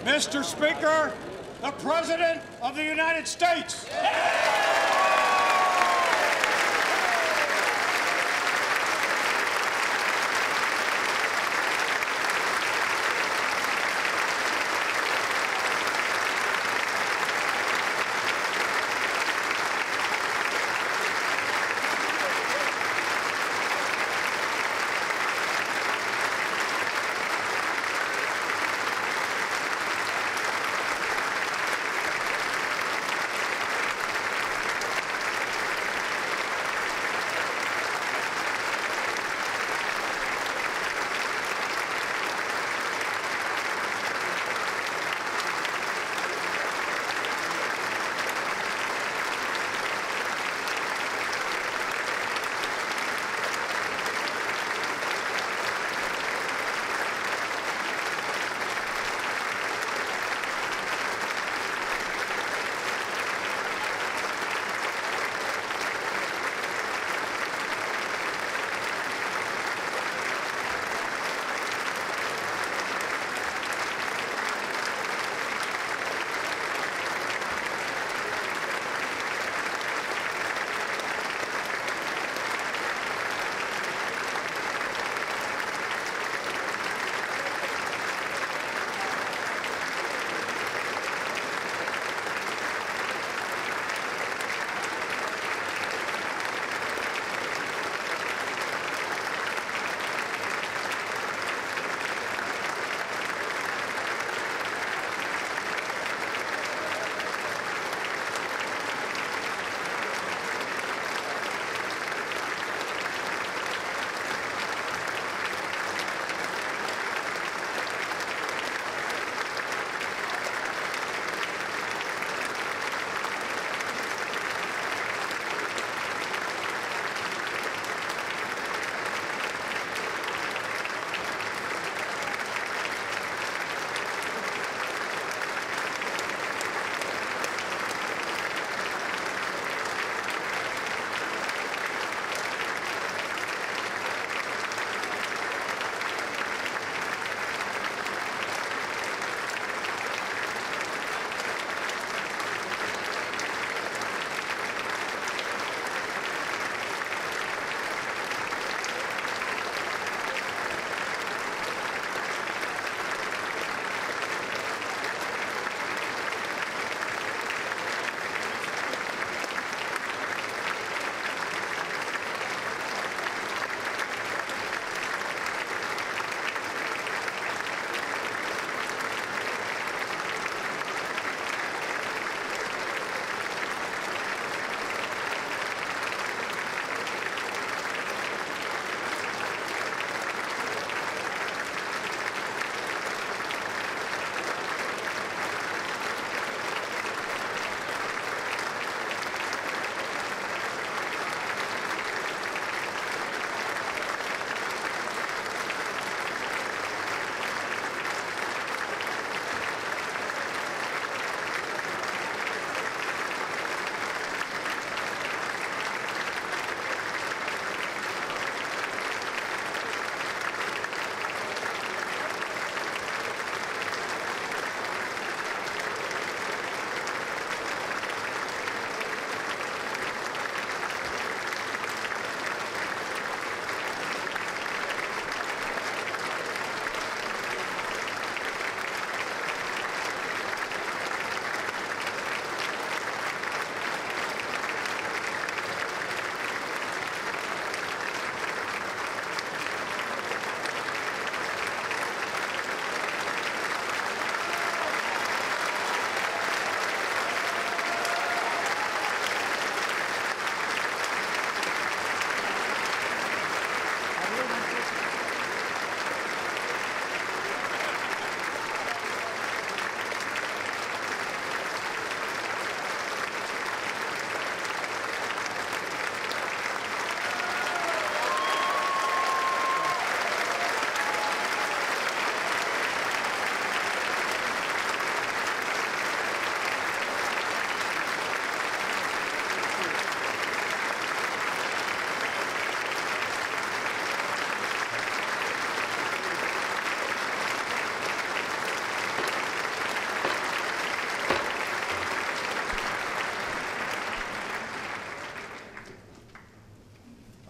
Mr. Speaker, the President of the United States.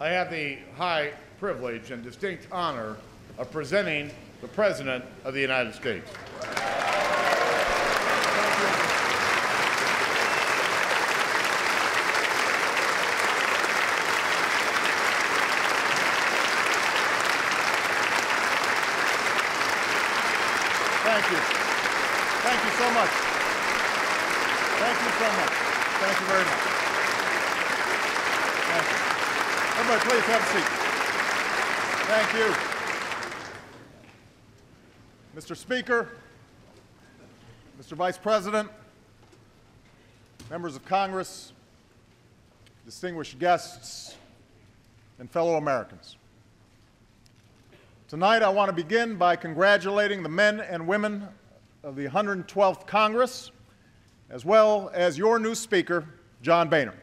I have the high privilege and distinct honor of presenting the President of the United States. Thank you. Thank you so much. Thank you so much. Thank you very much. Thank you. Everybody, please have a seat. Thank you. Mr. Speaker, Mr. Vice President, members of Congress, distinguished guests, and fellow Americans. Tonight, I want to begin by congratulating the men and women of the 112th Congress, as well as your new Speaker, John Boehner.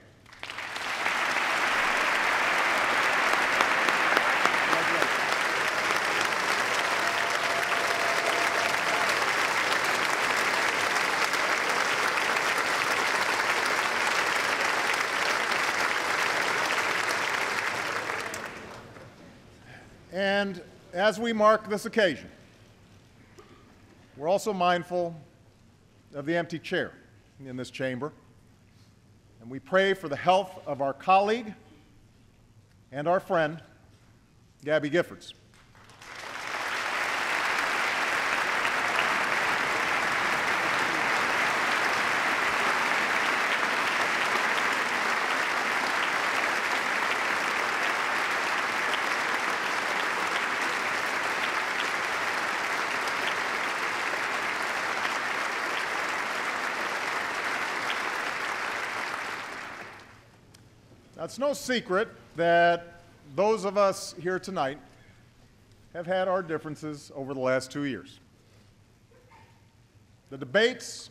And as we mark this occasion, we're also mindful of the empty chair in this chamber, and we pray for the health of our colleague and our friend, Gabby Giffords. Now, it's no secret that those of us here tonight have had our differences over the last 2 years. The debates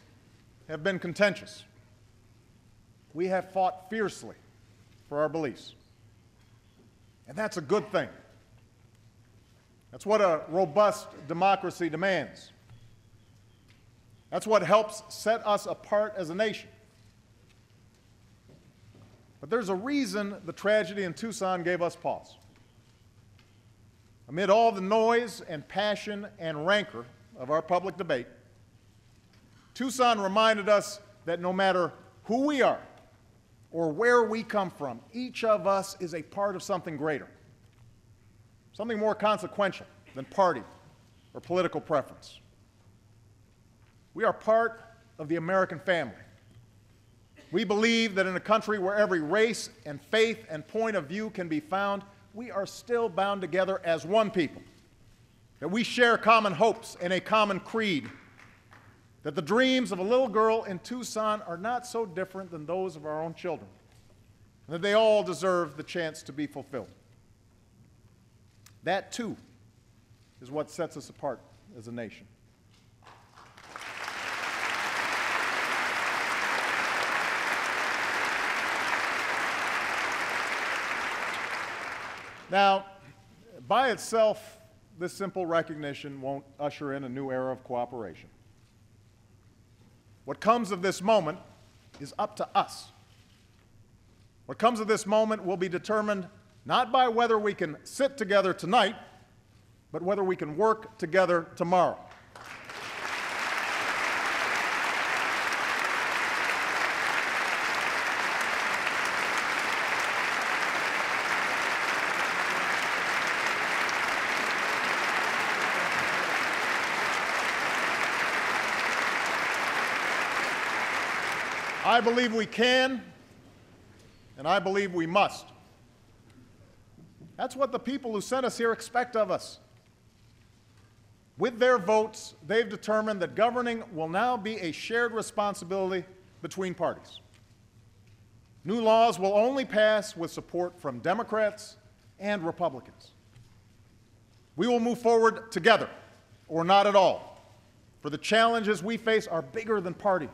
have been contentious. We have fought fiercely for our beliefs. And that's a good thing. That's what a robust democracy demands. That's what helps set us apart as a nation. But there's a reason the tragedy in Tucson gave us pause. Amid all the noise and passion and rancor of our public debate, Tucson reminded us that no matter who we are or where we come from, each of us is a part of something greater, something more consequential than party or political preference. We are part of the American family. We believe that in a country where every race and faith and point of view can be found, we are still bound together as one people, that we share common hopes and a common creed, that the dreams of a little girl in Tucson are not so different than those of our own children, and that they all deserve the chance to be fulfilled. That, too, is what sets us apart as a nation. Now, by itself, this simple recognition won't usher in a new era of cooperation. What comes of this moment is up to us. What comes of this moment will be determined not by whether we can sit together tonight, but whether we can work together tomorrow. I believe we can, and I believe we must. That's what the people who sent us here expect of us. With their votes, they've determined that governing will now be a shared responsibility between parties. New laws will only pass with support from Democrats and Republicans. We will move forward together, or not at all, for the challenges we face are bigger than party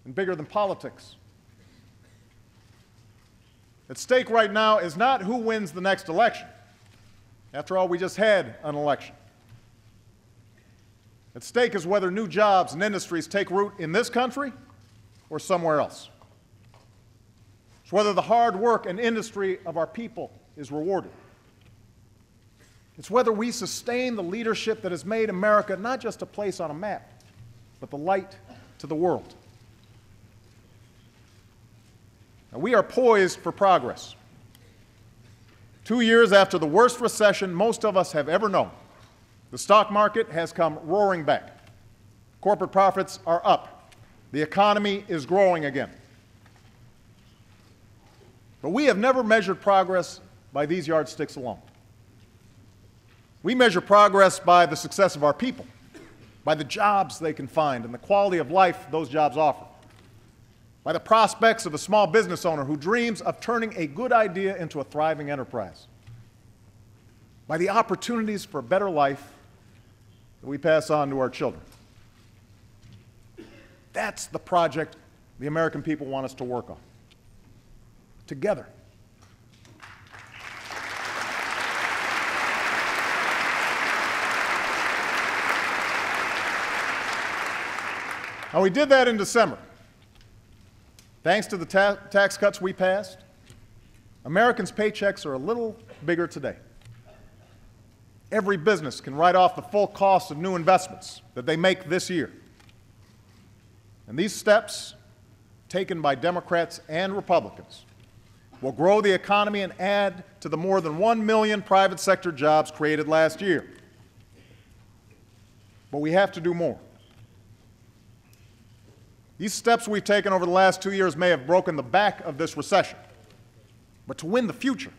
and bigger than politics. At stake right now is not who wins the next election. After all, we just had an election. At stake is whether new jobs and industries take root in this country or somewhere else. It's whether the hard work and industry of our people is rewarded. It's whether we sustain the leadership that has made America not just a place on a map, but the light to the world. Now, we are poised for progress. 2 years after the worst recession most of us have ever known, the stock market has come roaring back. Corporate profits are up. The economy is growing again. But we have never measured progress by these yardsticks alone. We measure progress by the success of our people, by the jobs they can find and the quality of life those jobs offer, by the prospects of a small business owner who dreams of turning a good idea into a thriving enterprise, by the opportunities for a better life that we pass on to our children. That's the project the American people want us to work on, together. Now, we did that in December. Thanks to the tax cuts we passed, Americans' paychecks are a little bigger today. Every business can write off the full cost of new investments that they make this year. And these steps, taken by Democrats and Republicans, will grow the economy and add to the more than 1 million private sector jobs created last year. But we have to do more. These steps we've taken over the last 2 years may have broken the back of this recession. But to win the future,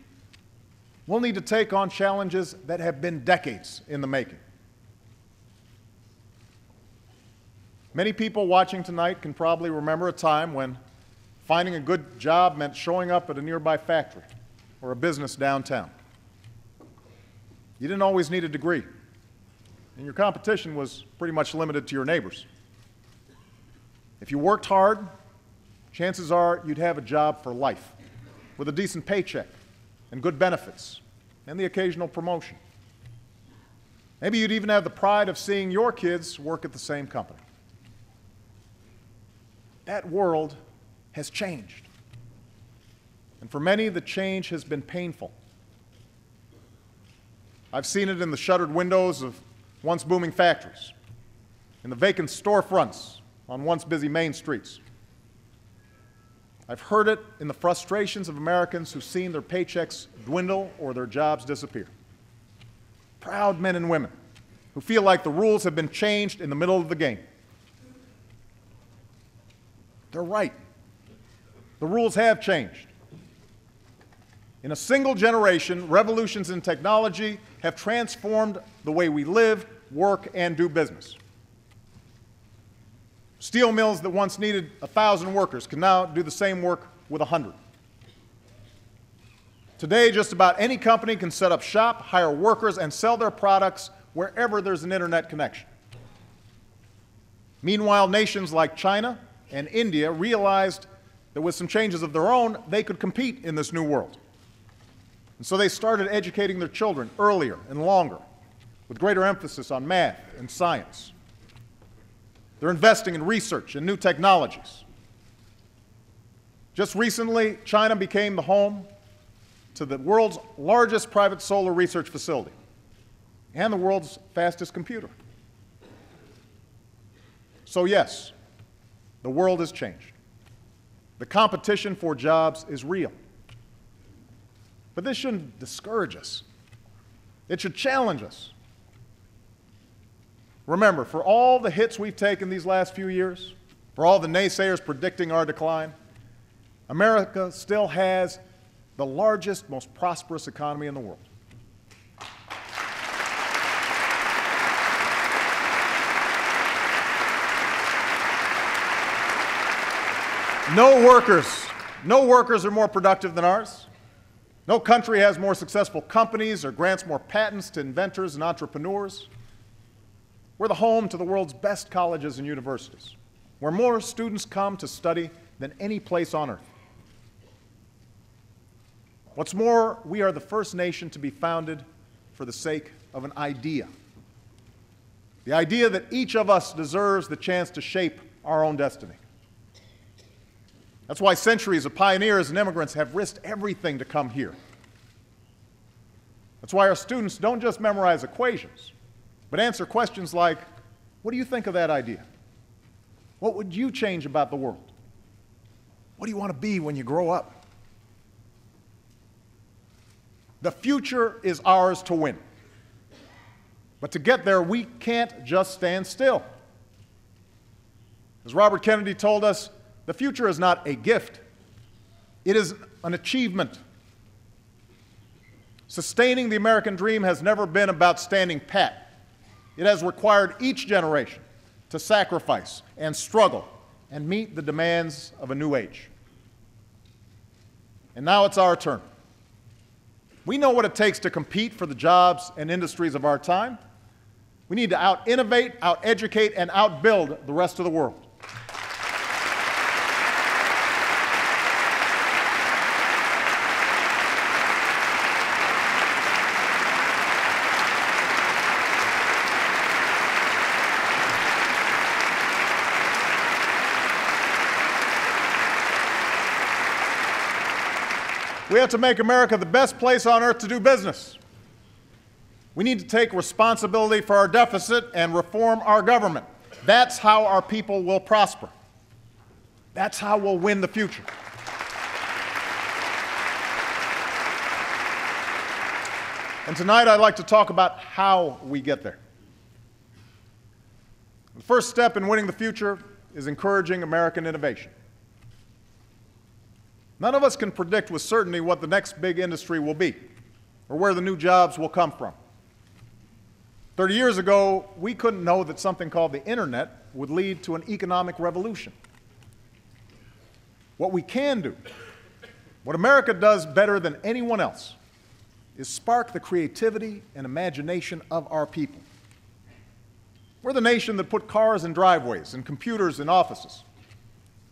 we'll need to take on challenges that have been decades in the making. Many people watching tonight can probably remember a time when finding a good job meant showing up at a nearby factory or a business downtown. You didn't always need a degree, and your competition was pretty much limited to your neighbors. If you worked hard, chances are you'd have a job for life, with a decent paycheck and good benefits and the occasional promotion. Maybe you'd even have the pride of seeing your kids work at the same company. That world has changed. And for many, the change has been painful. I've seen it in the shuttered windows of once booming factories, in the vacant storefronts on once busy main streets. I've heard it in the frustrations of Americans who've seen their paychecks dwindle or their jobs disappear. Proud men and women who feel like the rules have been changed in the middle of the game. They're right. The rules have changed. In a single generation, revolutions in technology have transformed the way we live, work, and do business. Steel mills that once needed 1,000 workers can now do the same work with 100. Today, just about any company can set up shop, hire workers, and sell their products wherever there's an internet connection. Meanwhile, nations like China and India realized that with some changes of their own, they could compete in this new world. And so they started educating their children earlier and longer, with greater emphasis on math and science. They're investing in research and new technologies. Just recently, China became the home to the world's largest private solar research facility and the world's fastest computer. So yes, the world has changed. The competition for jobs is real. But this shouldn't discourage us. It should challenge us. Remember, for all the hits we've taken these last few years, for all the naysayers predicting our decline, America still has the largest, most prosperous economy in the world. No workers are more productive than ours. No country has more successful companies or grants more patents to inventors and entrepreneurs. We're the home to the world's best colleges and universities, where more students come to study than any place on earth. What's more, we are the first nation to be founded for the sake of an idea. The idea that each of us deserves the chance to shape our own destiny. That's why centuries of pioneers and immigrants have risked everything to come here. That's why our students don't just memorize equations, but answer questions like, what do you think of that idea? What would you change about the world? What do you want to be when you grow up? The future is ours to win. But to get there, we can't just stand still. As Robert Kennedy told us, the future is not a gift. It is an achievement. Sustaining the American dream has never been about standing pat. It has required each generation to sacrifice and struggle and meet the demands of a new age. And now it's our turn. We know what it takes to compete for the jobs and industries of our time. We need to out-innovate, out-educate, and out-build the rest of the world. We have to make America the best place on earth to do business. We need to take responsibility for our deficit and reform our government. That's how our people will prosper. That's how we'll win the future. And tonight I'd like to talk about how we get there. The first step in winning the future is encouraging American innovation. None of us can predict with certainty what the next big industry will be or where the new jobs will come from. 30 years ago, we couldn't know that something called the internet would lead to an economic revolution. What we can do, what America does better than anyone else, is spark the creativity and imagination of our people. We're the nation that put cars in driveways and computers in offices,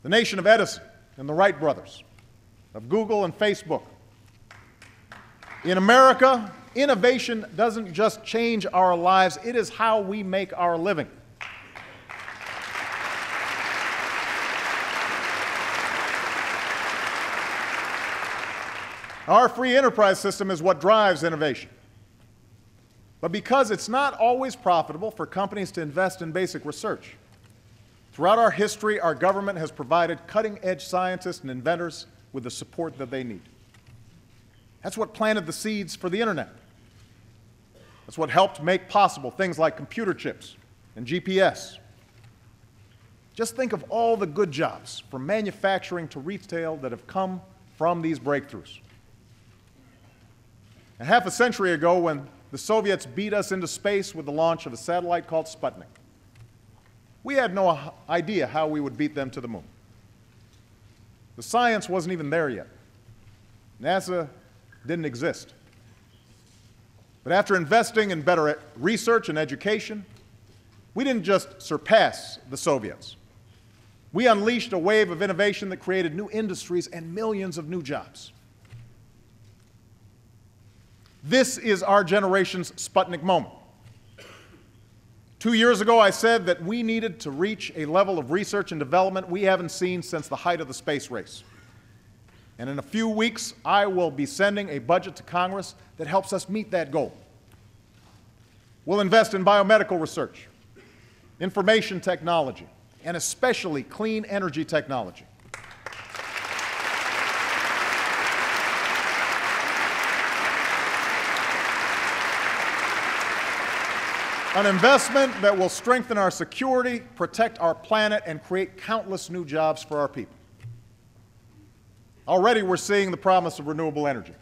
the nation of Edison and the Wright brothers, of Google and Facebook. In America, innovation doesn't just change our lives, it is how we make our living. Our free enterprise system is what drives innovation. But because it's not always profitable for companies to invest in basic research, throughout our history, our government has provided cutting-edge scientists and inventors with the support that they need. That's what planted the seeds for the internet. That's what helped make possible things like computer chips and GPS. Just think of all the good jobs, from manufacturing to retail, that have come from these breakthroughs. And half a century ago, when the Soviets beat us into space with the launch of a satellite called Sputnik, we had no idea how we would beat them to the moon. The science wasn't even there yet. NASA didn't exist. But after investing in better research and education, we didn't just surpass the Soviets. We unleashed a wave of innovation that created new industries and millions of new jobs. This is our generation's Sputnik moment. 2 years ago, I said that we needed to reach a level of research and development we haven't seen since the height of the space race. And in a few weeks, I will be sending a budget to Congress that helps us meet that goal. We'll invest in biomedical research, information technology, and especially clean energy technology. An investment that will strengthen our security, protect our planet, and create countless new jobs for our people. Already we're seeing the promise of renewable energy.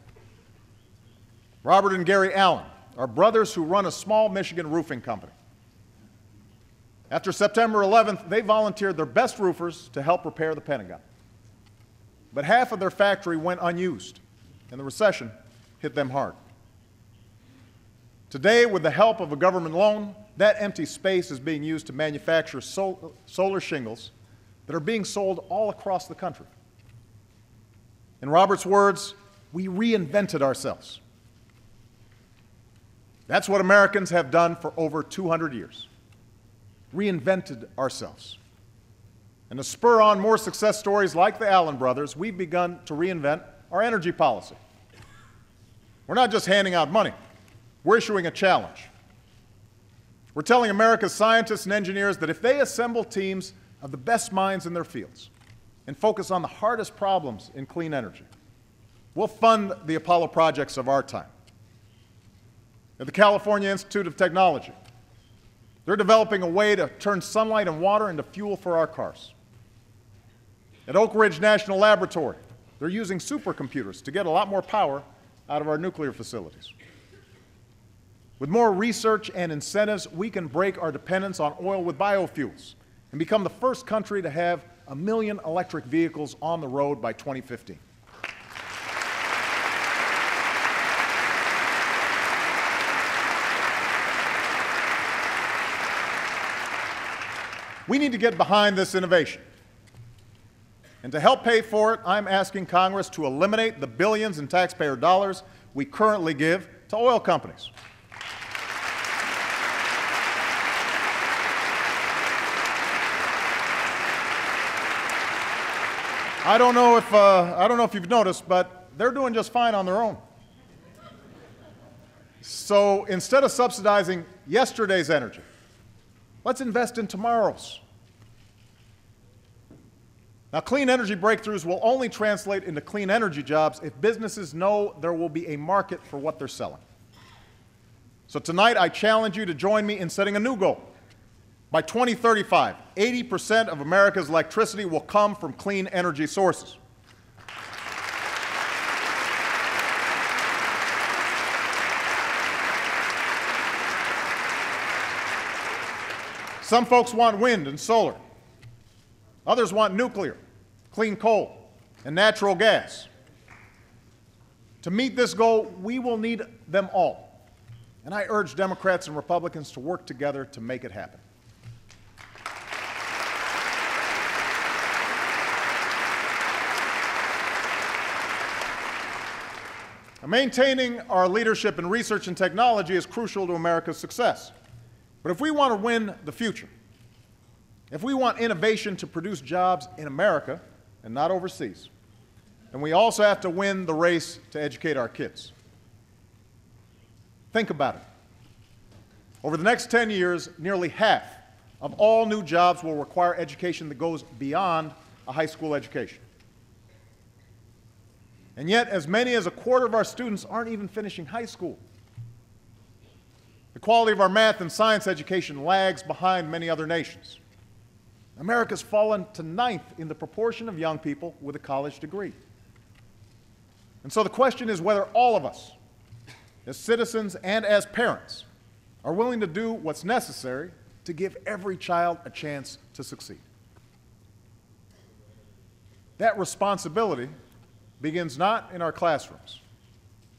Robert and Gary Allen are brothers who run a small Michigan roofing company. After September 11th, they volunteered their best roofers to help repair the Pentagon. But half of their factory went unused, and the recession hit them hard. Today, with the help of a government loan, that empty space is being used to manufacture solar shingles that are being sold all across the country. In Robert's words, we reinvented ourselves. That's what Americans have done for over 200 years. Reinvented ourselves. And to spur on more success stories like the Allen brothers, we've begun to reinvent our energy policy. We're not just handing out money. We're issuing a challenge. We're telling America's scientists and engineers that if they assemble teams of the best minds in their fields and focus on the hardest problems in clean energy, we'll fund the Apollo projects of our time. At the California Institute of Technology, they're developing a way to turn sunlight and water into fuel for our cars. At Oak Ridge National Laboratory, they're using supercomputers to get a lot more power out of our nuclear facilities. With more research and incentives, we can break our dependence on oil with biofuels and become the first country to have 1 million electric vehicles on the road by 2015. We need to get behind this innovation. And to help pay for it, I'm asking Congress to eliminate the billions in taxpayer dollars we currently give to oil companies. I don't know if you've noticed, but they're doing just fine on their own. So instead of subsidizing yesterday's energy, let's invest in tomorrow's. Now, clean energy breakthroughs will only translate into clean energy jobs if businesses know there will be a market for what they're selling. So tonight, I challenge you to join me in setting a new goal. By 2035, 80% of America's electricity will come from clean energy sources. Some folks want wind and solar. Others want nuclear, clean coal, and natural gas. To meet this goal, we will need them all. And I urge Democrats and Republicans to work together to make it happen. Maintaining our leadership in research and technology is crucial to America's success. But if we want to win the future, if we want innovation to produce jobs in America and not overseas, then we also have to win the race to educate our kids. Think about it. Over the next 10 years, nearly half of all new jobs will require education that goes beyond a high school education. And yet, as many as a quarter of our students aren't even finishing high school. The quality of our math and science education lags behind many other nations. America's fallen to 9th in the proportion of young people with a college degree. And so the question is whether all of us, as citizens and as parents, are willing to do what's necessary to give every child a chance to succeed. That responsibility begins not in our classrooms,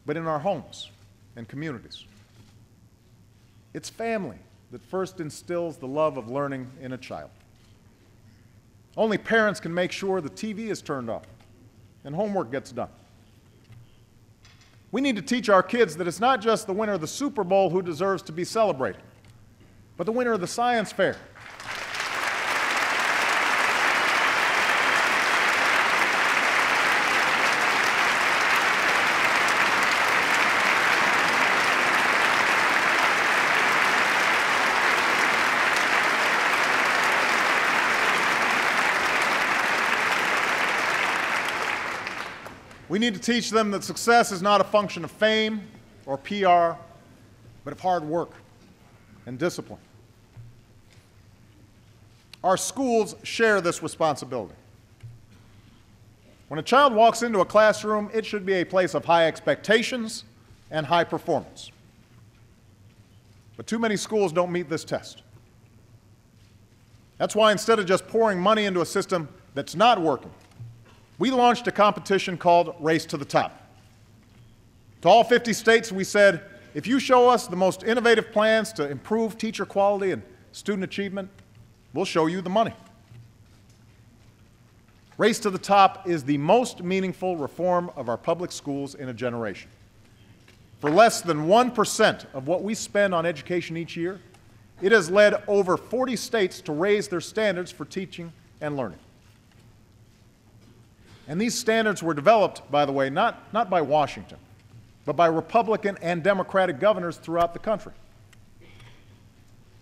but in our homes and communities. It's family that first instills the love of learning in a child. Only parents can make sure the TV is turned off and homework gets done. We need to teach our kids that it's not just the winner of the Super Bowl who deserves to be celebrated, but the winner of the science fair. We need to teach them that success is not a function of fame or PR, but of hard work and discipline. Our schools share this responsibility. When a child walks into a classroom, it should be a place of high expectations and high performance. But too many schools don't meet this test. That's why instead of just pouring money into a system that's not working, we launched a competition called Race to the Top. To all 50 states, we said, if you show us the most innovative plans to improve teacher quality and student achievement, we'll show you the money. Race to the Top is the most meaningful reform of our public schools in a generation. For less than 1% of what we spend on education each year, it has led over 40 states to raise their standards for teaching and learning. And these standards were developed, by the way, not by Washington, but by Republican and Democratic governors throughout the country.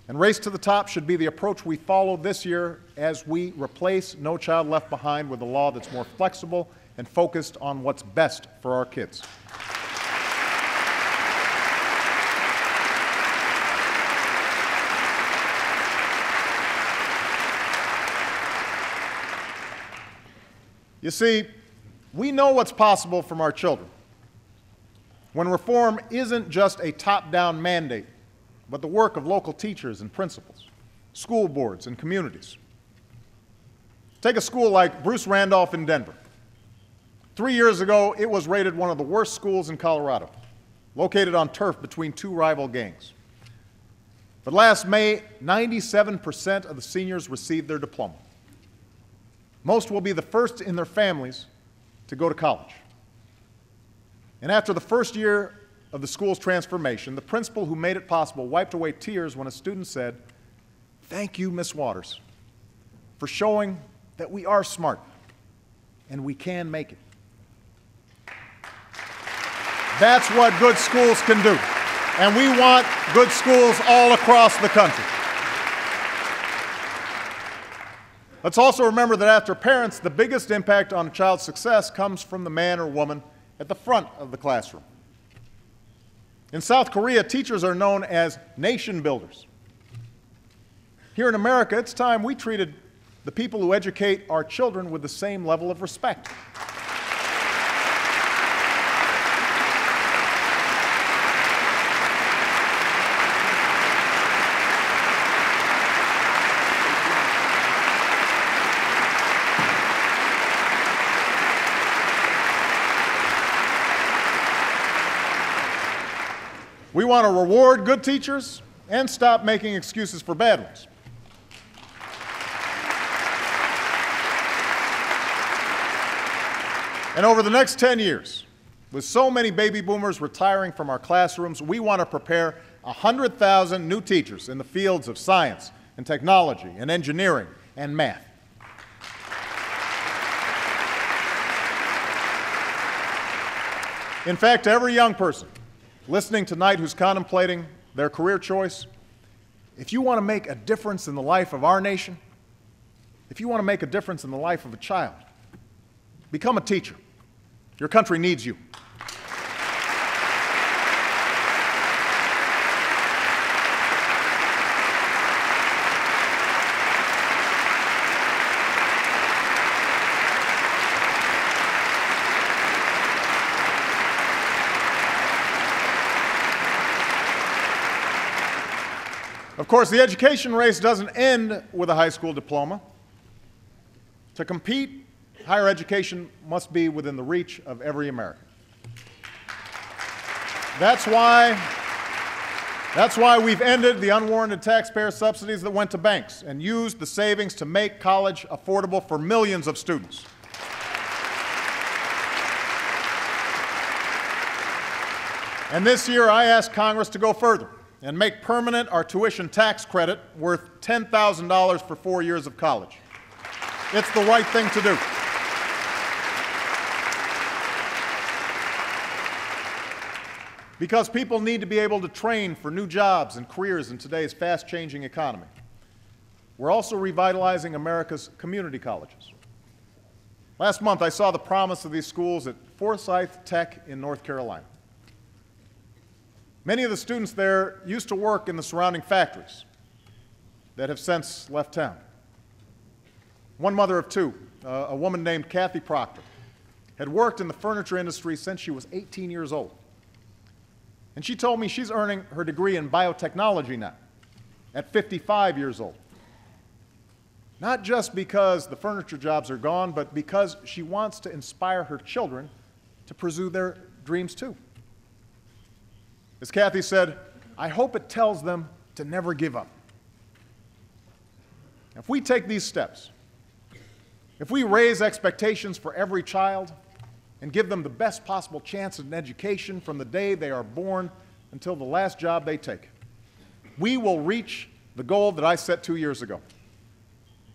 And Race to the Top should be the approach we follow this year as we replace No Child Left Behind with a law that's more flexible and focused on what's best for our kids. You see, we know what's possible from our children when reform isn't just a top-down mandate, but the work of local teachers and principals, school boards and communities. Take a school like Bruce Randolph in Denver. 3 years ago, it was rated one of the worst schools in Colorado, located on turf between two rival gangs. But last May, 97% of the seniors received their diploma. Most will be the first in their families to go to college. And after the first year of the school's transformation, the principal who made it possible wiped away tears when a student said, "Thank you, Miss Waters, for showing that we are smart and we can make it." That's what good schools can do. And we want good schools all across the country. Let's also remember that after parents, the biggest impact on a child's success comes from the man or woman at the front of the classroom. In South Korea, teachers are known as nation builders. Here in America, it's time we treated the people who educate our children with the same level of respect. We want to reward good teachers and stop making excuses for bad ones. And over the next 10 years, with so many baby boomers retiring from our classrooms, we want to prepare 100,000 new teachers in the fields of science and technology and engineering and math. In fact, every young person listening tonight who's contemplating their career choice, if you want to make a difference in the life of our nation, if you want to make a difference in the life of a child, become a teacher. Your country needs you. Of course, the education race doesn't end with a high school diploma. To compete, higher education must be within the reach of every American. That's why we've ended the unwarranted taxpayer subsidies that went to banks and used the savings to make college affordable for millions of students. And this year, I asked Congress to go further and make permanent our tuition tax credit worth $10,000 for 4 years of college. It's the right thing to do. Because people need to be able to train for new jobs and careers in today's fast-changing economy. We're also revitalizing America's community colleges. Last month, I saw the promise of these schools at Forsyth Tech in North Carolina. Many of the students there used to work in the surrounding factories that have since left town. One mother of two, a woman named Kathy Proctor, had worked in the furniture industry since she was 18 years old. And she told me she's earning her degree in biotechnology now, at 55 years old. Not just because the furniture jobs are gone, but because she wants to inspire her children to pursue their dreams too. As Kathy said, I hope it tells them to never give up. If we take these steps, if we raise expectations for every child and give them the best possible chance at an education from the day they are born until the last job they take, we will reach the goal that I set 2 years ago.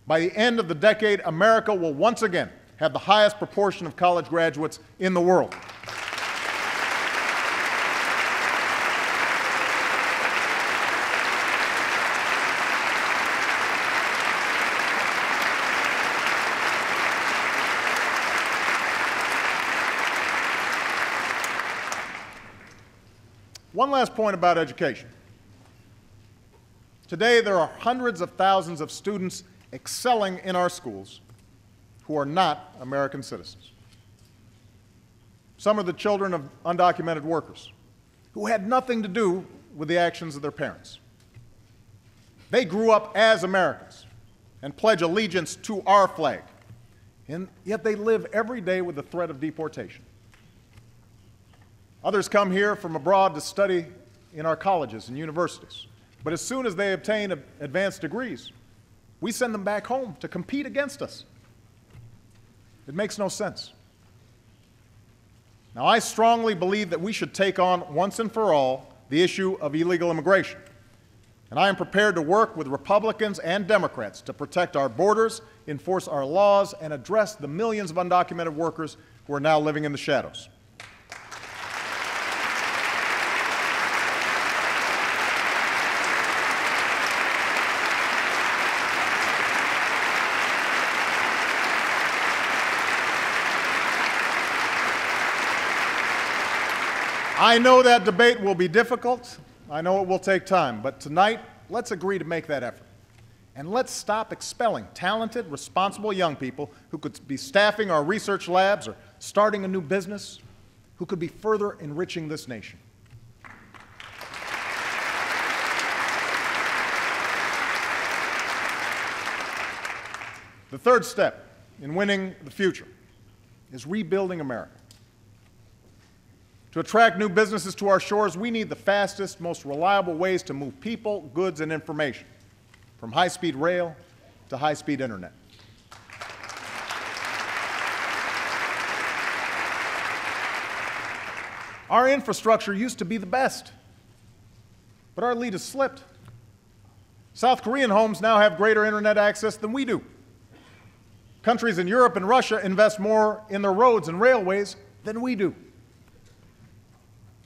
By the end of the decade, America will once again have the highest proportion of college graduates in the world. One last point about education. Today, there are hundreds of thousands of students excelling in our schools who are not American citizens. Some are the children of undocumented workers who had nothing to do with the actions of their parents. They grew up as Americans and pledge allegiance to our flag, and yet they live every day with the threat of deportation. Others come here from abroad to study in our colleges and universities, but as soon as they obtain advanced degrees, we send them back home to compete against us. It makes no sense. Now, I strongly believe that we should take on, once and for all, the issue of illegal immigration. And I am prepared to work with Republicans and Democrats to protect our borders, enforce our laws, and address the millions of undocumented workers who are now living in the shadows. I know that debate will be difficult. I know it will take time. But tonight, let's agree to make that effort. And let's stop expelling talented, responsible young people who could be staffing our research labs or starting a new business, who could be further enriching this nation. The third step in winning the future is rebuilding America. To attract new businesses to our shores, we need the fastest, most reliable ways to move people, goods, and information, from high-speed rail to high-speed internet. Our infrastructure used to be the best, but our lead has slipped. South Korean homes now have greater internet access than we do. Countries in Europe and Russia invest more in their roads and railways than we do.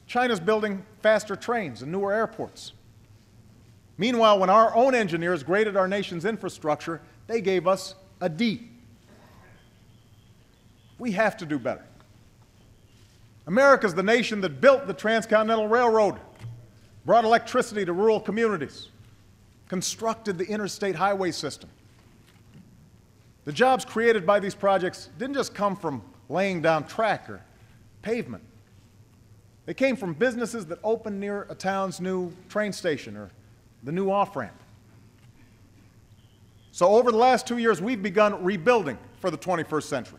China's building faster trains and newer airports. Meanwhile, when our own engineers graded our nation's infrastructure, they gave us a D. We have to do better. America's the nation that built the Transcontinental Railroad, brought electricity to rural communities, constructed the interstate highway system. The jobs created by these projects didn't just come from laying down track or pavement. They came from businesses that opened near a town's new train station or the new off-ramp. So over the last 2 years, we've begun rebuilding for the 21st century,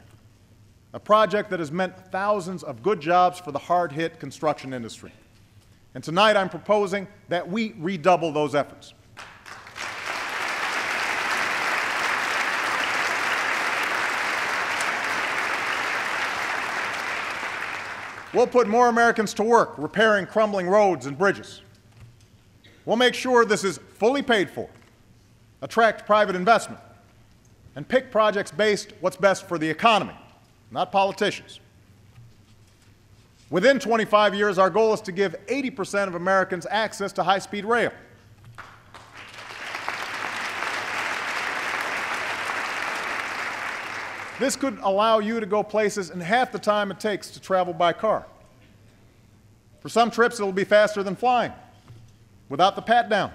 a project that has meant thousands of good jobs for the hard-hit construction industry. And tonight, I'm proposing that we redouble those efforts. We'll put more Americans to work repairing crumbling roads and bridges. We'll make sure this is fully paid for, attract private investment, and pick projects based what's best for the economy, not politicians. Within 25 years, our goal is to give 80% of Americans access to high-speed rail. This could allow you to go places in half the time it takes to travel by car. For some trips, it'll be faster than flying, without the pat-down.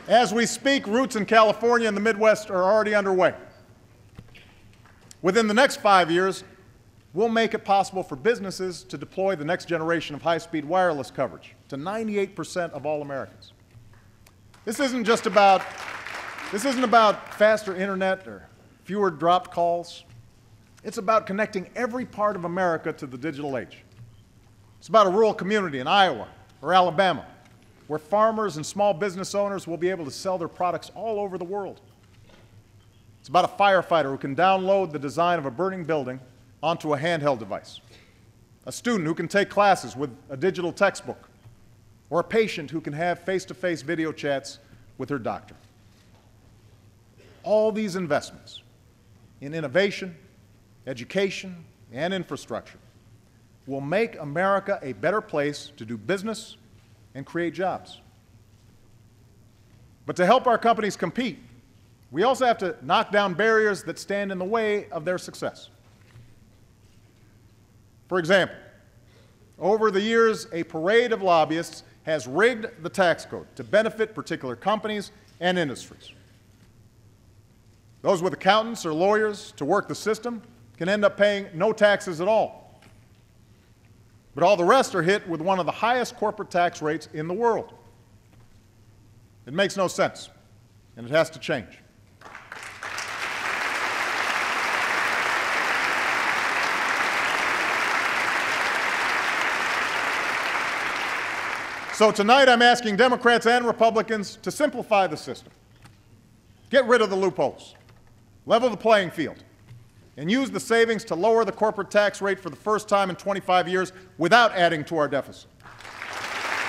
As we speak, routes in California and the Midwest are already underway. Within the next 5 years, we'll make it possible for businesses to deploy the next generation of high-speed wireless coverage to 98% of all Americans. This isn't about faster internet or fewer dropped calls. It's about connecting every part of America to the digital age. It's about a rural community in Iowa or Alabama where farmers and small business owners will be able to sell their products all over the world. It's about a firefighter who can download the design of a burning building onto a handheld device. a student who can take classes with a digital textbook, or a patient who can have face-to-face video chats with her doctor. All these investments in innovation, education, and infrastructure will make America a better place to do business and create jobs. But to help our companies compete, we also have to knock down barriers that stand in the way of their success. For example, over the years, a parade of lobbyists has rigged the tax code to benefit particular companies and industries. Those with accountants or lawyers to work the system can end up paying no taxes at all. But all the rest are hit with one of the highest corporate tax rates in the world. It makes no sense, and it has to change. So tonight I'm asking Democrats and Republicans to simplify the system, get rid of the loopholes, level the playing field, and use the savings to lower the corporate tax rate for the first time in 25 years without adding to our deficit.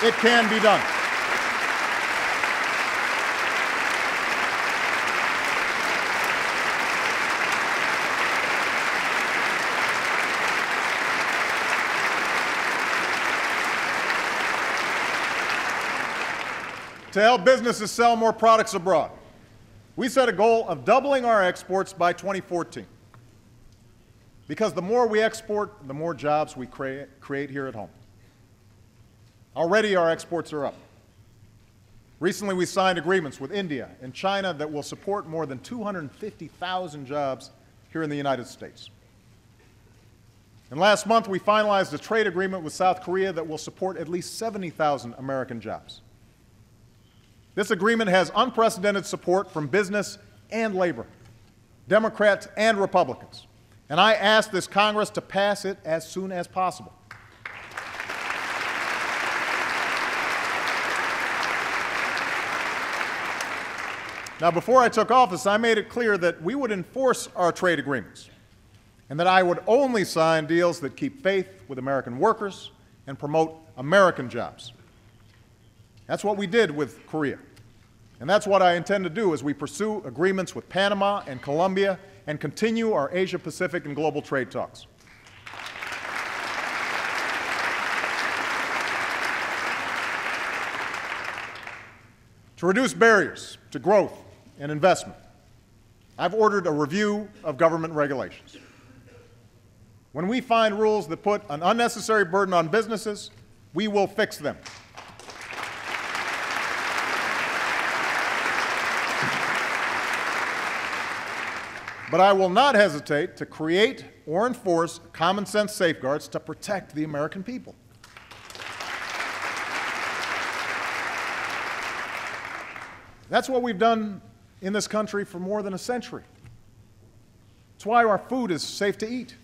It can be done. To help businesses sell more products abroad, we set a goal of doubling our exports by 2014. Because the more we export, the more jobs we create here at home. Already our exports are up. Recently we signed agreements with India and China that will support more than 250,000 jobs here in the United States. And last month we finalized a trade agreement with South Korea that will support at least 70,000 American jobs. This agreement has unprecedented support from business and labor, Democrats and Republicans, and I ask this Congress to pass it as soon as possible. Now, before I took office, I made it clear that we would enforce our trade agreements and that I would only sign deals that keep faith with American workers and promote American jobs. That's what we did with Korea. And that's what I intend to do as we pursue agreements with Panama and Colombia and continue our Asia-Pacific and global trade talks. To reduce barriers to growth and investment, I've ordered a review of government regulations. When we find rules that put an unnecessary burden on businesses, we will fix them. But I will not hesitate to create or enforce common sense safeguards to protect the American people. That's what we've done in this country for more than a century. It's why our food is safe to eat,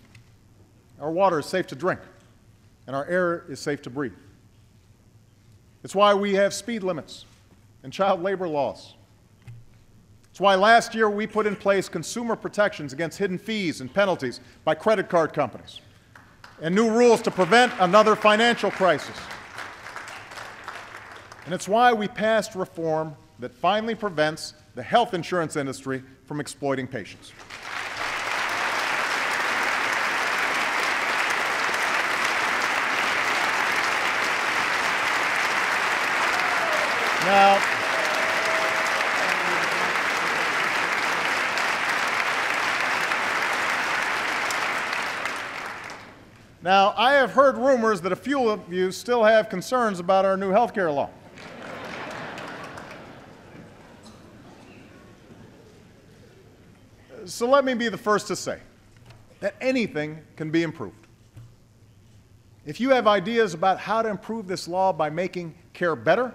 our water is safe to drink, and our air is safe to breathe. It's why we have speed limits and child labor laws. It's why last year we put in place consumer protections against hidden fees and penalties by credit card companies, and new rules to prevent another financial crisis. And it's why we passed reform that finally prevents the health insurance industry from exploiting patients. Now, I have heard rumors that a few of you still have concerns about our new health care law. So let me be the first to say that anything can be improved. If you have ideas about how to improve this law by making care better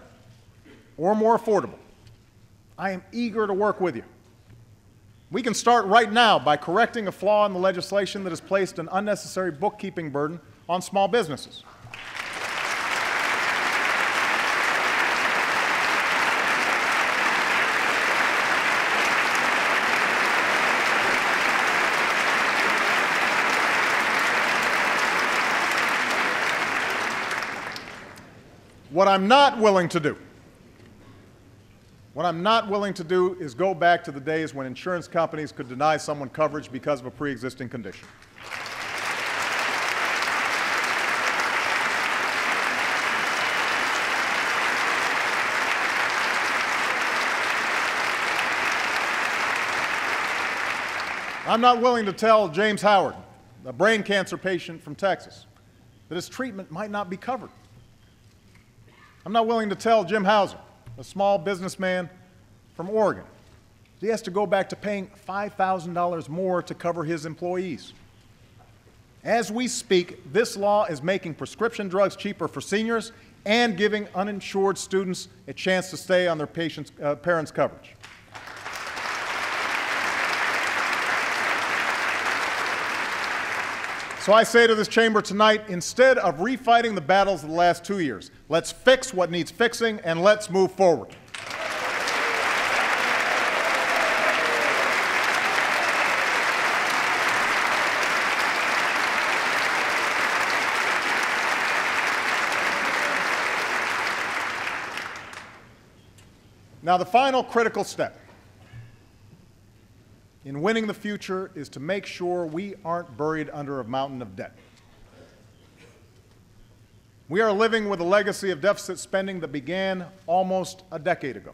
or more affordable, I am eager to work with you. We can start right now by correcting a flaw in the legislation that has placed an unnecessary bookkeeping burden on small businesses. What I'm not willing to do is go back to the days when insurance companies could deny someone coverage because of a pre-existing condition. I'm not willing to tell James Howard, a brain cancer patient from Texas, that his treatment might not be covered. I'm not willing to tell Jim Hauser, a small businessman from Oregon, that he has to go back to paying $5,000 more to cover his employees. As we speak, this law is making prescription drugs cheaper for seniors and giving uninsured students a chance to stay on their parents' coverage. So I say to this chamber tonight, instead of refighting the battles of the last 2 years, let's fix what needs fixing and let's move forward. Now, the final critical step in winning the future is to make sure we aren't buried under a mountain of debt. We are living with a legacy of deficit spending that began almost a decade ago.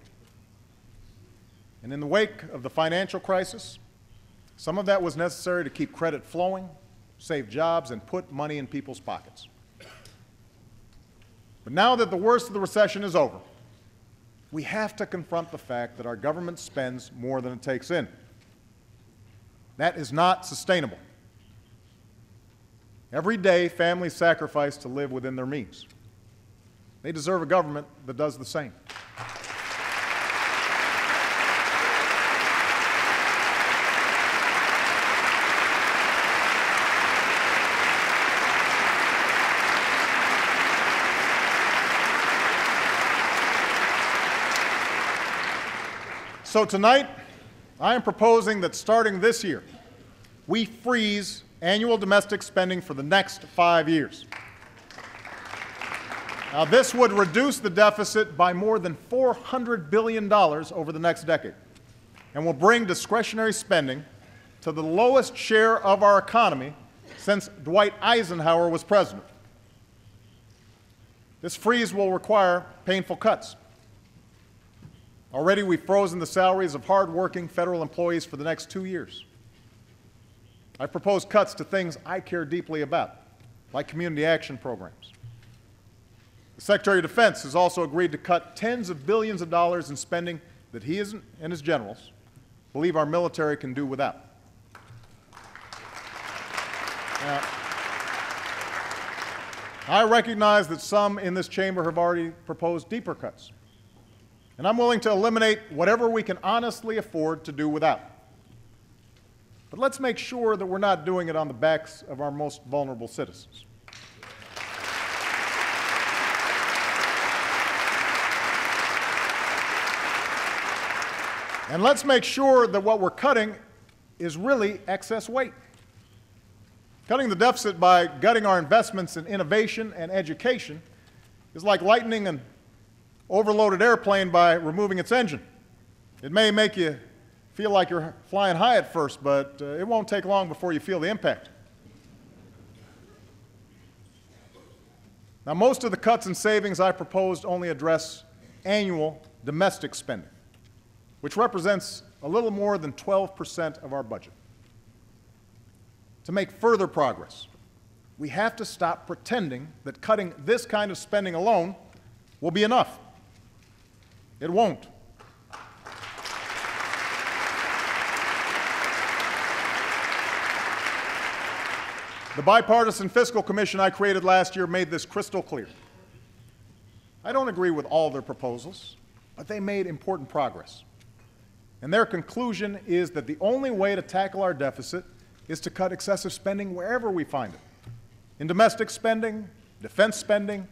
And in the wake of the financial crisis, some of that was necessary to keep credit flowing, save jobs, and put money in people's pockets. But now that the worst of the recession is over, we have to confront the fact that our government spends more than it takes in. That is not sustainable. Every day, families sacrifice to live within their means. They deserve a government that does the same. So tonight, I am proposing that starting this year, we freeze annual domestic spending for the next 5 years. Now, this would reduce the deficit by more than $400 billion over the next decade and will bring discretionary spending to the lowest share of our economy since Dwight Eisenhower was president. This freeze will require painful cuts. Already, we've frozen the salaries of hard-working federal employees for the next 2 years. I propose cuts to things I care deeply about, like community action programs. The Secretary of Defense has also agreed to cut tens of billions of dollars in spending that he and his generals believe our military can do without. Now, I recognize that some in this chamber have already proposed deeper cuts. And I'm willing to eliminate whatever we can honestly afford to do without. But let's make sure that we're not doing it on the backs of our most vulnerable citizens. And let's make sure that what we're cutting is really excess weight. Cutting the deficit by gutting our investments in innovation and education is like lightening an overloaded airplane by removing its engine. It may make you feel like you're flying high at first, but it won't take long before you feel the impact. Now, most of the cuts and savings I proposed only address annual domestic spending, which represents a little more than 12% of our budget. To make further progress, we have to stop pretending that cutting this kind of spending alone will be enough. It won't. The bipartisan fiscal commission I created last year made this crystal clear. I don't agree with all their proposals, but they made important progress. And their conclusion is that the only way to tackle our deficit is to cut excessive spending wherever we find it. In domestic spending, defense spending,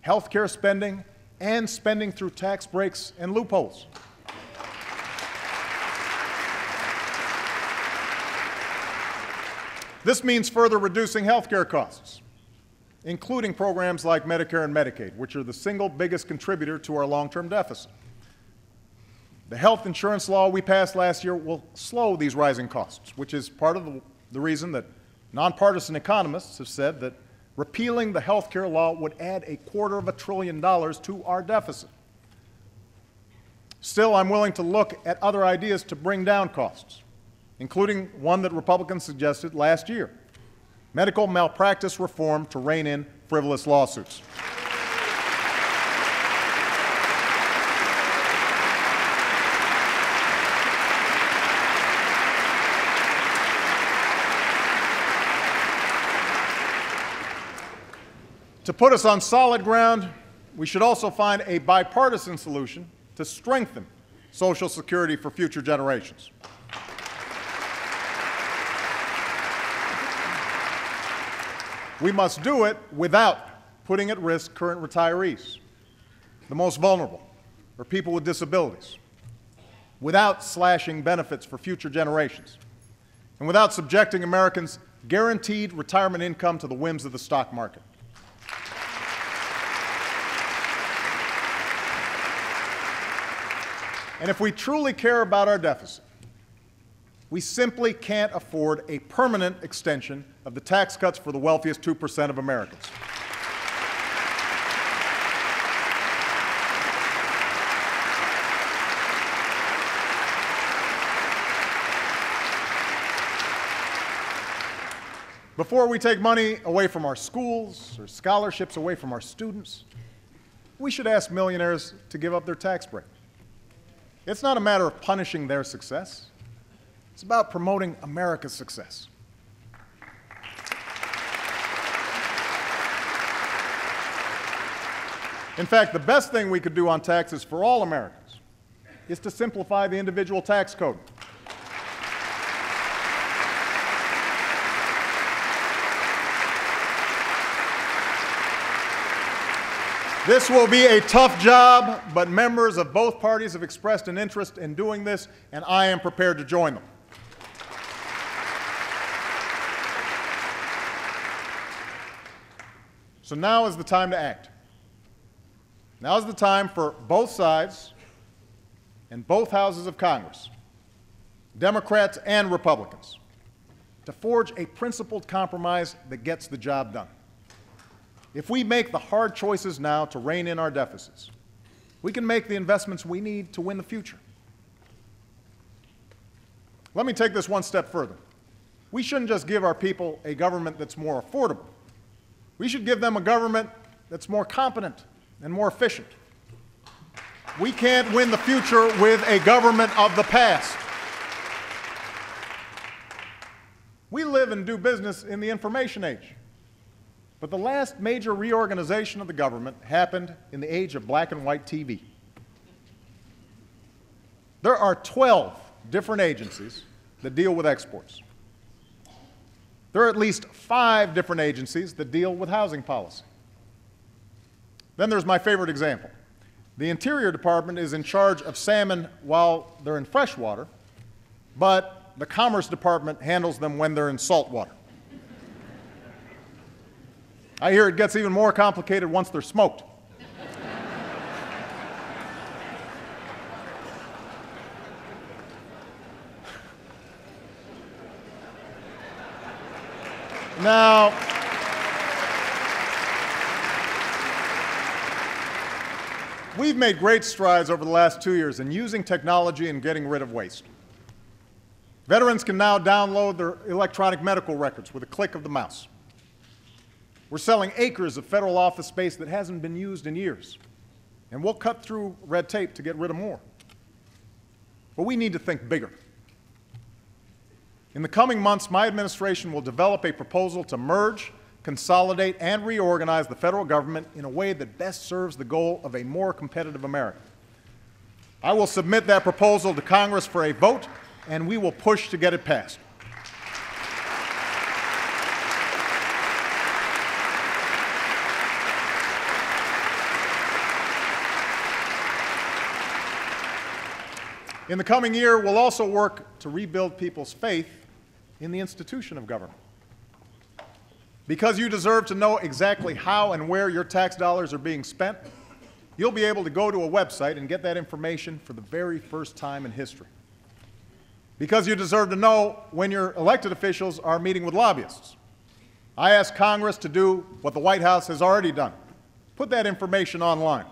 health care spending, and spending through tax breaks and loopholes. This means further reducing health care costs, including programs like Medicare and Medicaid, which are the single biggest contributor to our long-term deficit. The health insurance law we passed last year will slow these rising costs, which is part of the reason that nonpartisan economists have said that repealing the health care law would add $250 billion to our deficit. Still, I'm willing to look at other ideas to bring down costs, including one that Republicans suggested last year: medical malpractice reform to rein in frivolous lawsuits. To put us on solid ground, we should also find a bipartisan solution to strengthen Social Security for future generations. We must do it without putting at risk current retirees, the most vulnerable, or people with disabilities, without slashing benefits for future generations, and without subjecting Americans' guaranteed retirement income to the whims of the stock market. And if we truly care about our deficit, we simply can't afford a permanent extension of the tax cuts for the wealthiest 2% of Americans. Before we take money away from our schools or scholarships away from our students, we should ask millionaires to give up their tax break. It's not a matter of punishing their success. It's about promoting America's success. In fact, the best thing we could do on taxes for all Americans is to simplify the individual tax code. This will be a tough job, but members of both parties have expressed an interest in doing this, and I am prepared to join them. So now is the time to act. Now is the time for both sides and both houses of Congress, Democrats and Republicans, to forge a principled compromise that gets the job done. If we make the hard choices now to rein in our deficits, we can make the investments we need to win the future. Let me take this one step further. We shouldn't just give our people a government that's more affordable. We should give them a government that's more competent and more efficient. We can't win the future with a government of the past. We live and do business in the information age. But the last major reorganization of the government happened in the age of black and white TV. There are 12 different agencies that deal with exports. There are at least 5 different agencies that deal with housing policy. Then there's my favorite example. The Interior Department is in charge of salmon while they're in freshwater, but the Commerce Department handles them when they're in saltwater. I hear it gets even more complicated once they're smoked. Now, we've made great strides over the last 2 years in using technology and getting rid of waste. Veterans can now download their electronic medical records with a click of the mouse. We're selling acres of federal office space that hasn't been used in years, and we'll cut through red tape to get rid of more. But we need to think bigger. In the coming months, my administration will develop a proposal to merge, consolidate, and reorganize the federal government in a way that best serves the goal of a more competitive America. I will submit that proposal to Congress for a vote, and we will push to get it passed. In the coming year, we'll also work to rebuild people's faith in the institution of government. Because you deserve to know exactly how and where your tax dollars are being spent, you'll be able to go to a website and get that information for the very first time in history. Because you deserve to know when your elected officials are meeting with lobbyists. I ask Congress to do what the White House has already done. Put that information online.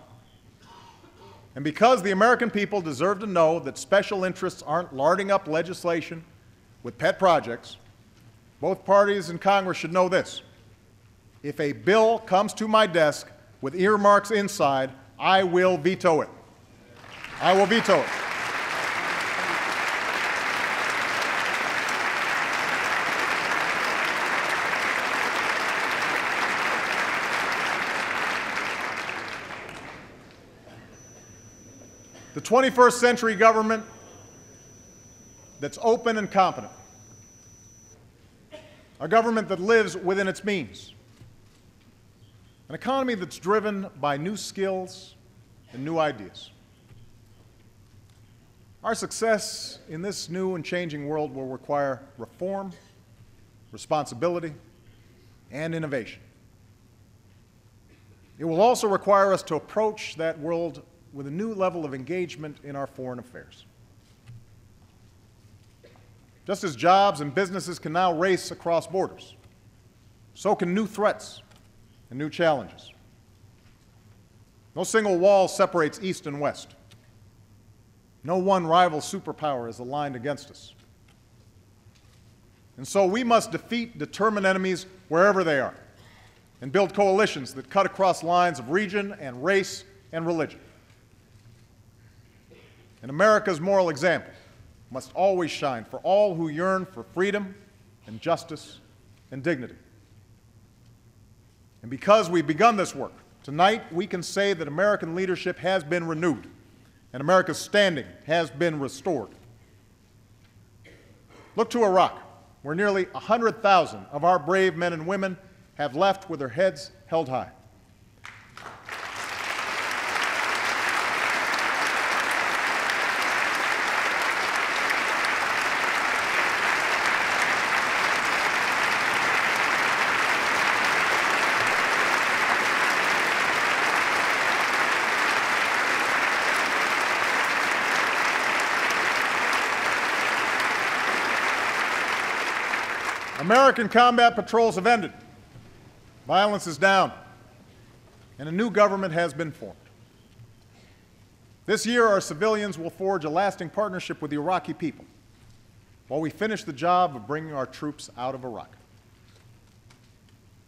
And because the American people deserve to know that special interests aren't larding up legislation with pet projects, both parties in Congress should know this. If a bill comes to my desk with earmarks inside, I will veto it. I will veto it. The 21st century government that's open and competent, a government that lives within its means, an economy that's driven by new skills and new ideas. Our success in this new and changing world will require reform, responsibility, and innovation. It will also require us to approach that world with a new level of engagement in our foreign affairs. Just as jobs and businesses can now race across borders, so can new threats and new challenges. No single wall separates East and West. No one rival superpower is aligned against us. And so we must defeat determined enemies wherever they are and build coalitions that cut across lines of region and race and religion. And America's moral example must always shine for all who yearn for freedom and justice and dignity. And because we've begun this work, tonight we can say that American leadership has been renewed and America's standing has been restored. Look to Iraq, where nearly 100,000 of our brave men and women have left with their heads held high. American combat patrols have ended. Violence is down, and a new government has been formed. This year, our civilians will forge a lasting partnership with the Iraqi people while we finish the job of bringing our troops out of Iraq.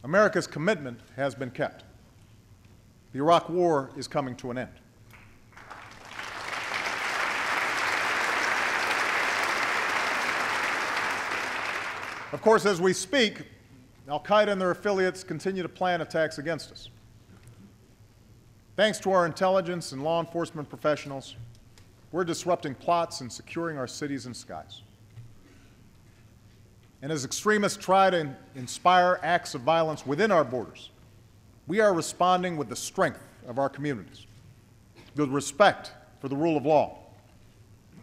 America's commitment has been kept. The Iraq War is coming to an end. Of course, as we speak, al-Qaeda and their affiliates continue to plan attacks against us. Thanks to our intelligence and law enforcement professionals, we're disrupting plots and securing our cities and skies. And as extremists try to inspire acts of violence within our borders, we are responding with the strength of our communities, with respect for the rule of law,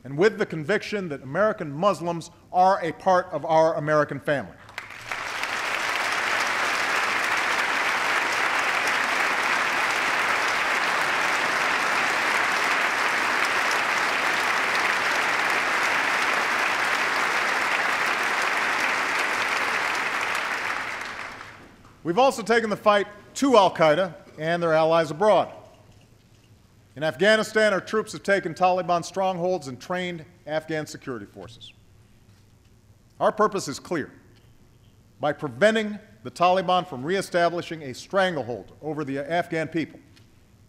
and with the conviction that American Muslims are a part of our American family. We've also taken the fight to al-Qaeda and their allies abroad. In Afghanistan, our troops have taken Taliban strongholds and trained Afghan security forces. Our purpose is clear. By preventing the Taliban from reestablishing a stranglehold over the Afghan people,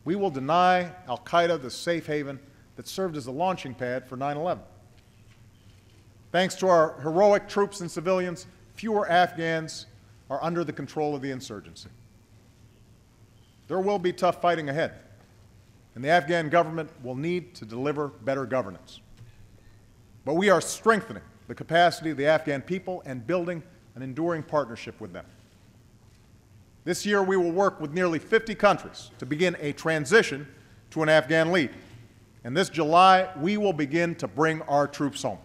we will deny al-Qaeda the safe haven that served as a launching pad for 9/11. Thanks to our heroic troops and civilians, fewer Afghans are under the control of the insurgency. There will be tough fighting ahead, and the Afghan government will need to deliver better governance. But we are strengthening the capacity of the Afghan people and building an enduring partnership with them. This year, we will work with nearly 50 countries to begin a transition to an Afghan lead. And this July, we will begin to bring our troops home.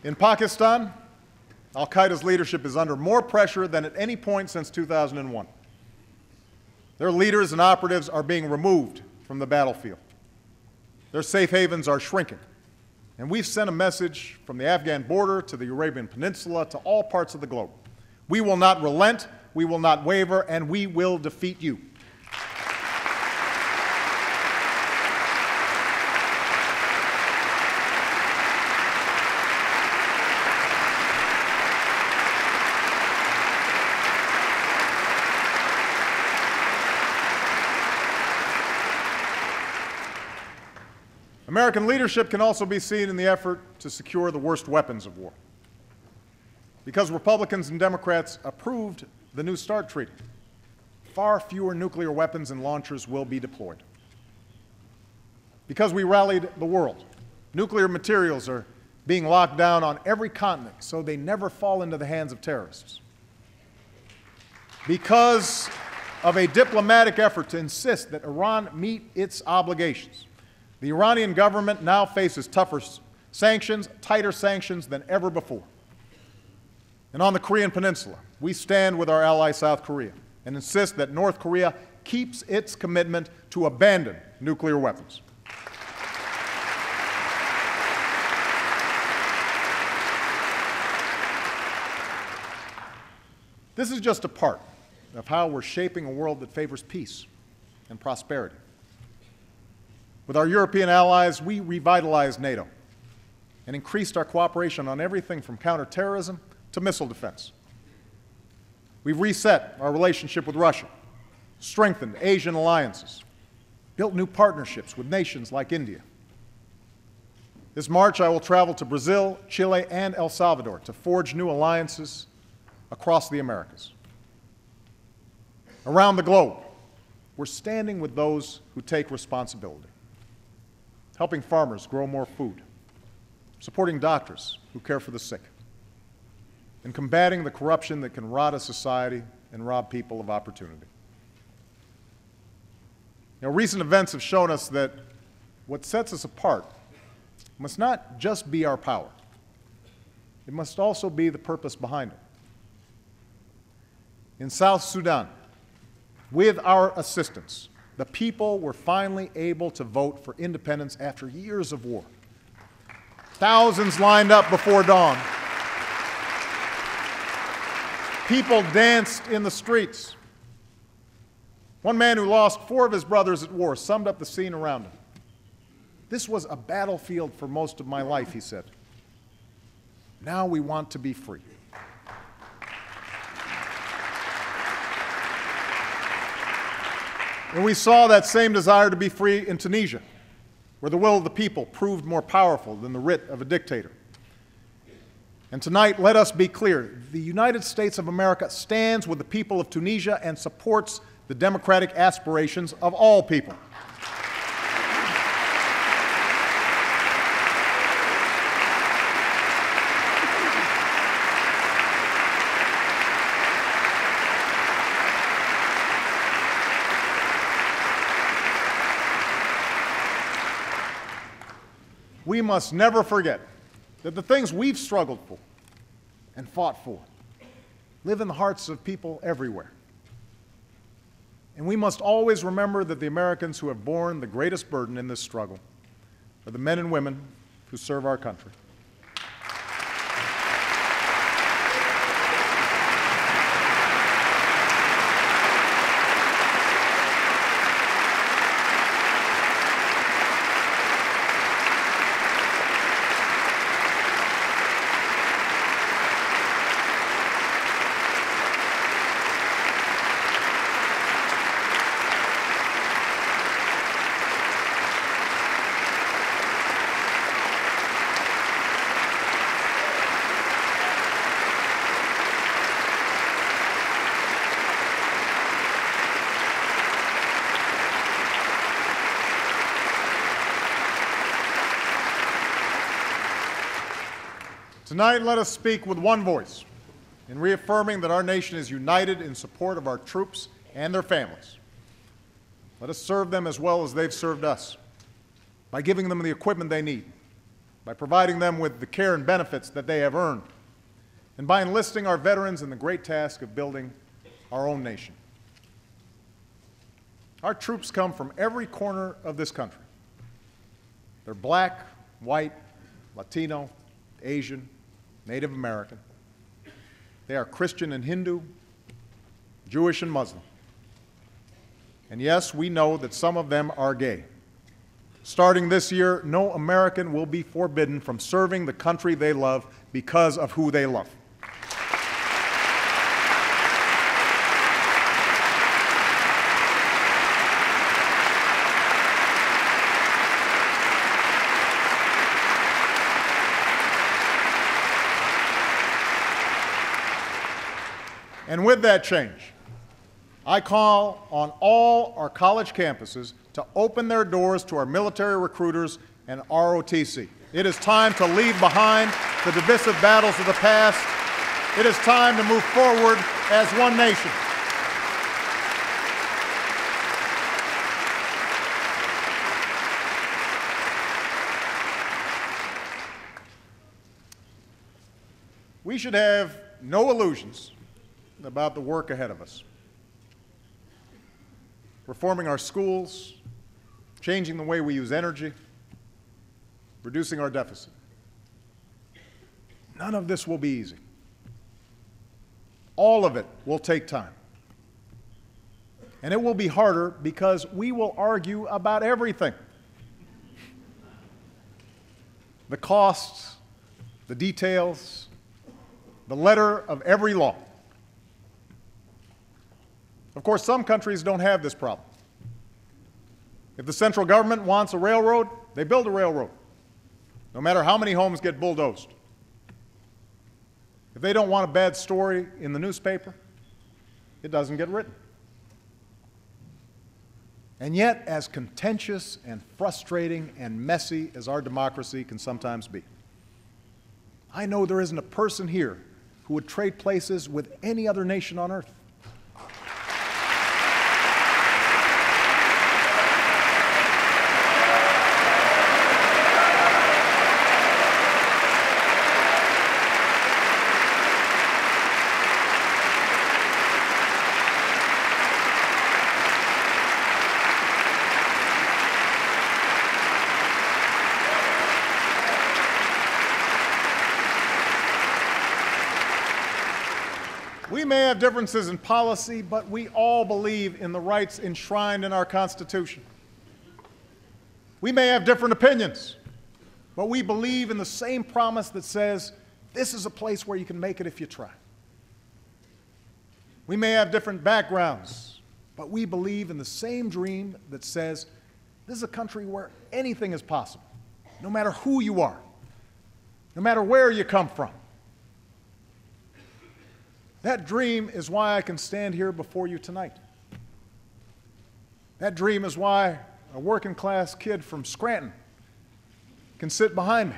In Pakistan, al-Qaeda's leadership is under more pressure than at any point since 2001. Their leaders and operatives are being removed from the battlefield. Their safe havens are shrinking. And we've sent a message from the Afghan border to the Arabian Peninsula to all parts of the globe. We will not relent, we will not waver, and we will defeat you. American leadership can also be seen in the effort to secure the worst weapons of war. Because Republicans and Democrats approved the New START Treaty, far fewer nuclear weapons and launchers will be deployed. Because we rallied the world, nuclear materials are being locked down on every continent so they never fall into the hands of terrorists. Because of a diplomatic effort to insist that Iran meet its obligations, the Iranian government now faces tougher sanctions, tighter sanctions than ever before. And on the Korean Peninsula, we stand with our ally South Korea and insist that North Korea keeps its commitment to abandon nuclear weapons. This is just a part of how we're shaping a world that favors peace and prosperity. With our European allies, we revitalized NATO and increased our cooperation on everything from counterterrorism to missile defense. We've reset our relationship with Russia, strengthened Asian alliances, built new partnerships with nations like India. This March, I will travel to Brazil, Chile, and El Salvador to forge new alliances across the Americas. Around the globe, we're standing with those who take responsibility, helping farmers grow more food, supporting doctors who care for the sick, and combating the corruption that can rot a society and rob people of opportunity. Now, recent events have shown us that what sets us apart must not just be our power. It must also be the purpose behind it. In South Sudan, with our assistance, the people were finally able to vote for independence after years of war. Thousands lined up before dawn. People danced in the streets. One man who lost 4 of his brothers at war summed up the scene around him. "This was a battlefield for most of my life," he said. "Now we want to be free." And we saw that same desire to be free in Tunisia, where the will of the people proved more powerful than the writ of a dictator. And tonight, let us be clear. The United States of America stands with the people of Tunisia and supports the democratic aspirations of all people. We must never forget that the things we've struggled for and fought for live in the hearts of people everywhere. And we must always remember that the Americans who have borne the greatest burden in this struggle are the men and women who serve our country. Tonight, let us speak with one voice in reaffirming that our nation is united in support of our troops and their families. Let us serve them as well as they've served us by giving them the equipment they need, by providing them with the care and benefits that they have earned, and by enlisting our veterans in the great task of building our own nation. Our troops come from every corner of this country. They're black, white, Latino, Asian, Native American. They are Christian and Hindu, Jewish and Muslim. And yes, we know that some of them are gay. Starting this year, no American will be forbidden from serving the country they love because of who they love. And with that change, I call on all our college campuses to open their doors to our military recruiters and ROTC. It is time to leave behind the divisive battles of the past. It is time to move forward as one nation. We should have no illusions about the work ahead of us. Reforming our schools, changing the way we use energy, reducing our deficit. None of this will be easy. All of it will take time. And it will be harder because we will argue about everything. The costs, the details, the letter of every law. Of course, some countries don't have this problem. If the central government wants a railroad, they build a railroad, no matter how many homes get bulldozed. If they don't want a bad story in the newspaper, it doesn't get written. And yet, as contentious and frustrating and messy as our democracy can sometimes be, I know there isn't a person here who would trade places with any other nation on earth. We may have differences in policy, but we all believe in the rights enshrined in our Constitution. We may have different opinions, but we believe in the same promise that says, this is a place where you can make it if you try. We may have different backgrounds, but we believe in the same dream that says, this is a country where anything is possible, no matter who you are, no matter where you come from. That dream is why I can stand here before you tonight. That dream is why a working-class kid from Scranton can sit behind me.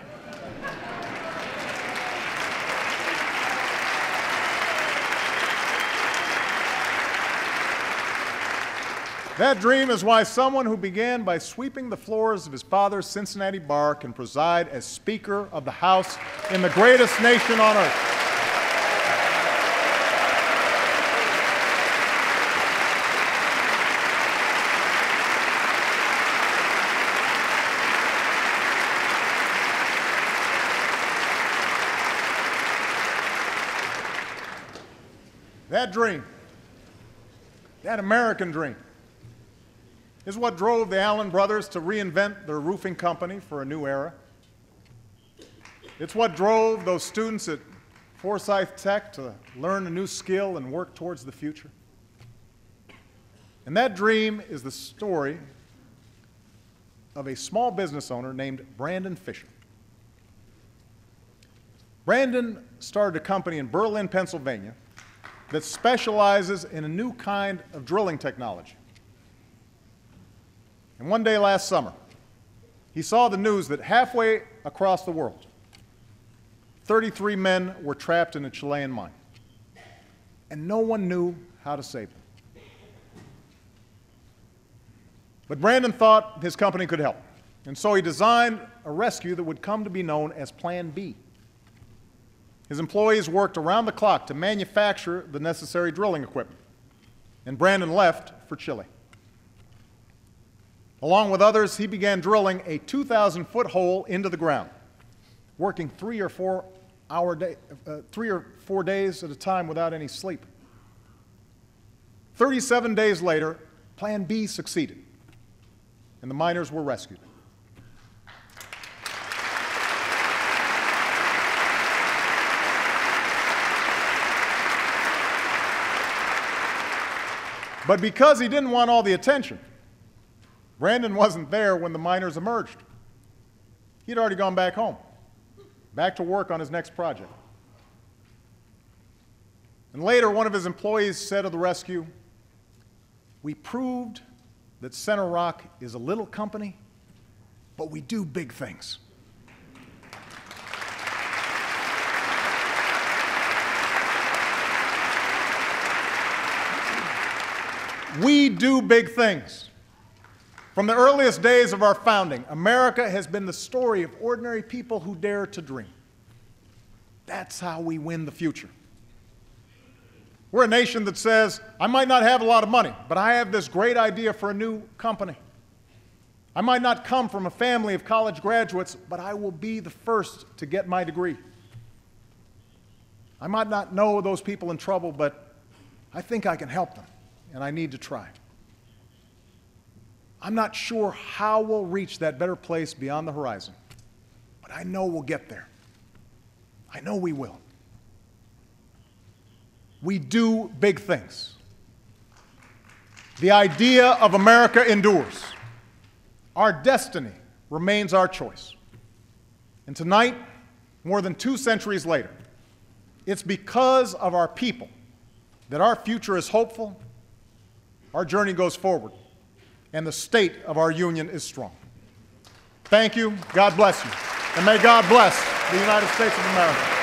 That dream is why someone who began by sweeping the floors of his father's Cincinnati bar can preside as Speaker of the House in the greatest nation on earth. That dream, that American dream, is what drove the Allen brothers to reinvent their roofing company for a new era. It's what drove those students at Forsyth Tech to learn a new skill and work towards the future. And that dream is the story of a small business owner named Brandon Fisher. Brandon started a company in Berlin, Pennsylvania, that specializes in a new kind of drilling technology. And one day last summer, he saw the news that halfway across the world, 33 men were trapped in a Chilean mine, and no one knew how to save them. But Brandon thought his company could help. And so he designed a rescue that would come to be known as Plan B. His employees worked around the clock to manufacture the necessary drilling equipment, and Brandon left for Chile. Along with others, he began drilling a 2,000-foot hole into the ground, working 3 or 4 days at a time without any sleep. 37 days later, Plan B succeeded, and the miners were rescued. But because he didn't want all the attention, Brandon wasn't there when the miners emerged. He'd already gone back home, back to work on his next project. And later, one of his employees said of the rescue, "We proved that Center Rock is a little company, but we do big things." We do big things. From the earliest days of our founding, America has been the story of ordinary people who dare to dream. That's how we win the future. We're a nation that says, I might not have a lot of money, but I have this great idea for a new company. I might not come from a family of college graduates, but I will be the first to get my degree. I might not know those people in trouble, but I think I can help them, and I need to try. I'm not sure how we'll reach that better place beyond the horizon, but I know we'll get there. I know we will. We do big things. The idea of America endures. Our destiny remains our choice. And tonight, more than 2 centuries later, it's because of our people that our future is hopeful, our journey goes forward, and the state of our union is strong. Thank you. God bless you. And may God bless the United States of America.